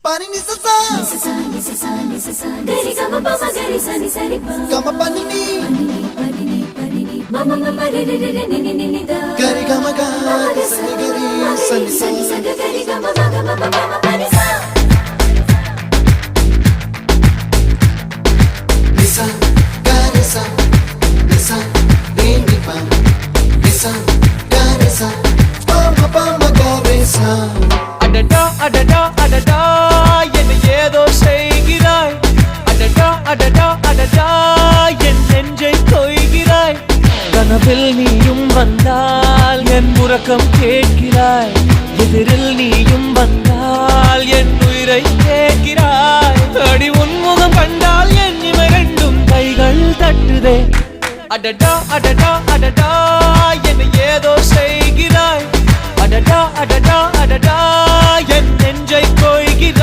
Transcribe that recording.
Pani ni sa sa gari ga ma pa ma gari sa ni sa ri pa ga ma pa ni ma ma ma ma re re re ni ni ni da gari ga ma ga sa ni gari sa ni sa gari ga ma ga ma pa ma pa ni sa ni sa gari sa re ni pa ni sa gari sa pa ma gari sa adada adada adada என்ன ஏதோ செய்கிறாய் adada adada adada என் நெஞ்சை கொய்கிறாய் கனவில் நீயும் வந்தால் என் உறக்கம் கேட்கிறாய் எதிரில் நீயும் வந்தால் என் உயிரை கேட்கிறாய் அடி உன்முகம் கண்டால் என் இமை ரெண்டும் கைகள் தட்டுதே adada adada adada என்ன ஏதோ செய்கிறாய் adada adada adada என் நெஞ்சை கொய்கிறாய்